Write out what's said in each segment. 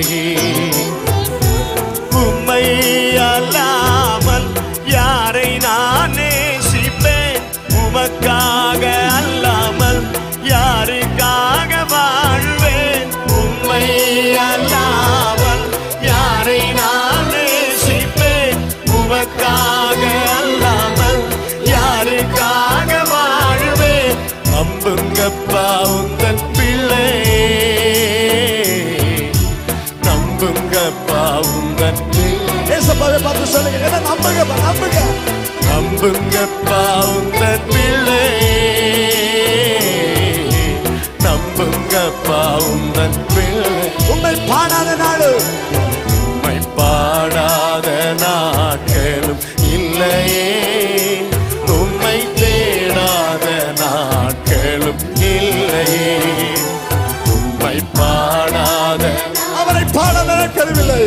இல்லையே. உம்மை அல்லாமல் யாரை நான் நேசிப்பேன்? உமக்காக அல்லாமல் யாருக்காக வாழ்வேன்? உம்மை அல்லாமல் யாரை நான் நேசிப்பேன்? உமக்காக அல்லாமல் யாருக்காக வாழ்வேன்? நம்புங்கப்பா உந்தன் பிள்ளை, நம்புங்கப்பா உந்தன் ஏசப்பாவை பார்த்து சொல்லுங்க, என்ன நம்புங்கப்பா, நம்புங்க. நம்புங்கப்பா உந்தன் பிள்ளை, நம்புங்கப்பா உந்தன் பிள்ளை. உம்மை பாடாத நாடு, உம்மை பாடாத நாட்களும் இல்லையே. உம்மை தேடாத நாட்களும் இல்லையே. உம்மை பாடாத, அவரை பாடாத நாட்களும் இல்லை,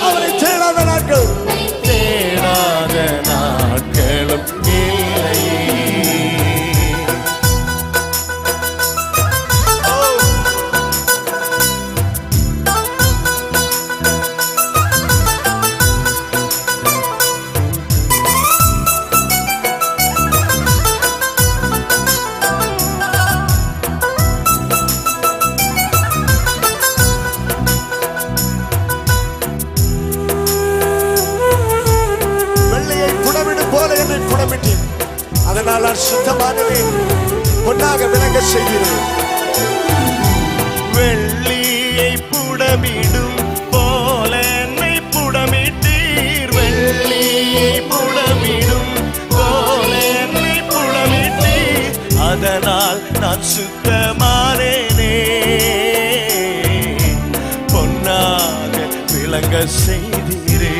அவரை தேடாத நாட்கள், தேடாத நாட்களும் இல்லையே. அதனால் நான் சுத்தமானவே பொன்னாக விளங்க செய்கிறேன். வெள்ளியை புடமிடும் போல என்னை புடமிட்டீர். வெள்ளியை புடமிடும் போல என்னை புடமிட்டீர். அதனால் நான் சுத்தமானேனே, பொன்னாக விளங்க செய்தீரே.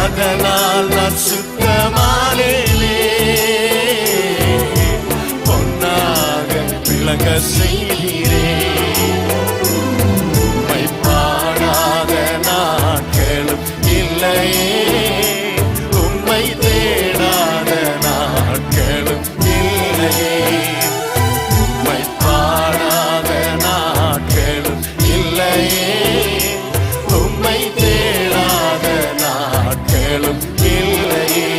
அதனால் நான் சுத்தமானேனே, பொன்னாக விளங்க செய்தீரே. உம்மை பாடாத நாட்களும் இல்லையே. உம்மை தேடாத நாட்களும் இல்லையே. உம்மை பாடாத நாட்களும் இல்லையே. உம்மை தேடாத நாட்களும் இல்லையே.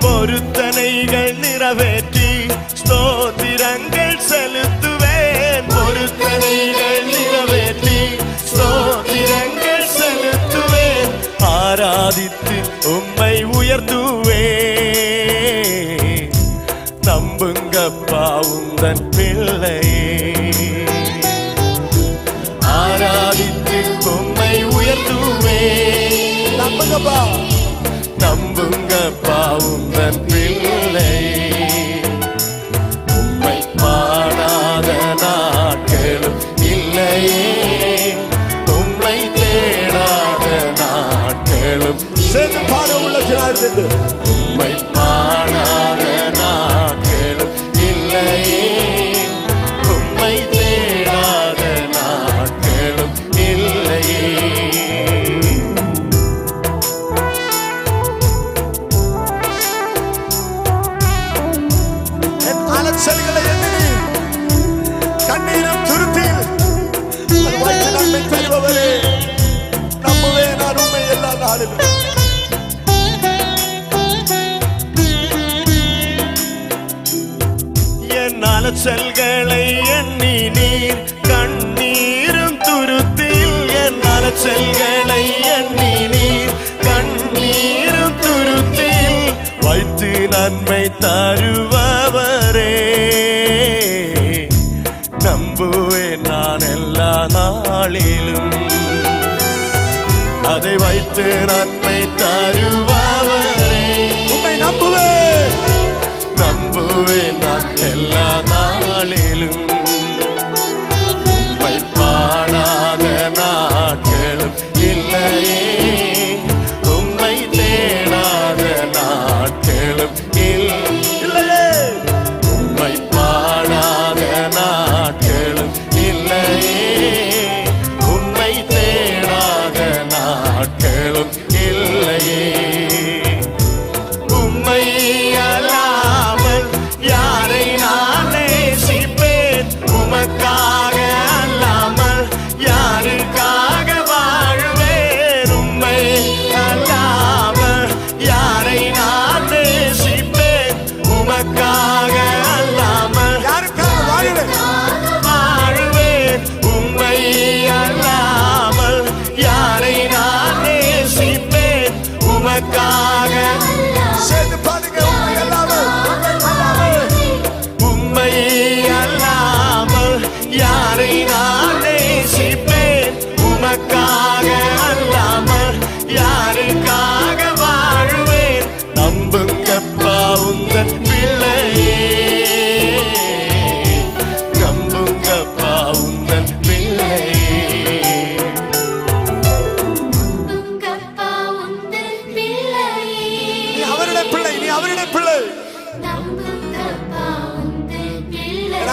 பொருத்தனைகள் நிறைவேற்றி ஸ்தோத்திரங்கள் செலுத்துவேன். பொருத்தனைகள் நிறைவேற்றி ஸ்தோத்திரங்கள் செலுத்துவேன். ஆராதித்து உம்மை உயர்த்துவேன். நம்புங்கப்பா உந்தன் பிள்ளையே, ஆராதித்து உம்மை உயர்த்துவேன். நம்புங்கப்பா, நம்புங்கப்பா உந்தன் பிள்ளை. உம்மை பாடாத நாட்களும் இல்லையே. உம்மை தேடாத நாட்களும் சேர்ந்து பாட உள்ளது. உம்மை பாடாத நாட்களும் இல்லையே. உம்மை தேடாத நாட்களும் இல்லையே. செல்களை எண்ணி கண்ணீரும் துருத்தியில் நன்மை தருபவரே, நம்புவே நான் உண்மை எல்லா நாளிலும். என் அலச்சல்களை எண்ணி நீர் கண்ணீரும் துருத்தில். என் அலச்சல்களை எண்ணி நீர் கண்ணீரும் துருத்தில் வைத்து நன்மை தருபவரே. நம்புவேன் நான் எல்லா நாளிலும், அதை வைத்து நன்மை தருபவரே. உம்மை நம்புவேன், நம்புவேன் நான் எல்லா நாளிலும். உம்மை பாடாத நாட்களும் இல்லையே. உம்மை தேடாத நாட்களும் இல்லையே. உம்மை பாடாத நாட்களும் இல்லையே. உம்மை தேடாத நாட்களும் இல்லையே.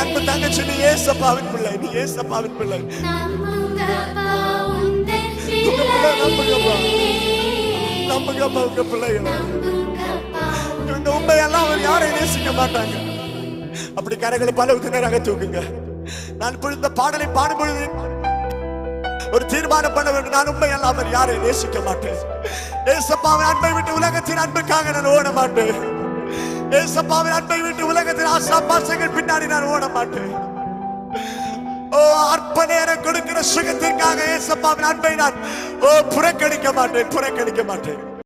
அன்பு தங்கச்சி, நீ ஏசப்பாவின் பிள்ளை, நீ ஏசப்பாவின் பிள்ளை. நம்புங்கப்பா உங்க பிள்ளைகளை. இந்த உண்மையெல்லாம் அவர் யாரையும் நேசிக்க மாட்டாங்க. அப்படி கரைகளை பல நேராக தூக்குங்க. நான் இந்த பாடலை பாடும்பொழுது ஒரு தீர்மானம் பண்ண வேண்டும். நான் உண்மையெல்லாம் அவர் யாரையும் நேசிக்க மாட்டேன். ஏசப்பாவின் அன்பை விட்டு உலகத்தின் அன்புக்காக நான் ஓட மாட்டேன். ஏசப்பாவின் அன்பை விட்டு உலகத்தின் ஆசாபாசங்கள் பின்னாடி நான் ஓட மாட்டேன். ஓ, அற்ப நேரம் கொடுக்கிற சுகத்திற்காக ஏசப்பாவின் அன்பை நான் புறக்கணிக்க மாட்டேன்.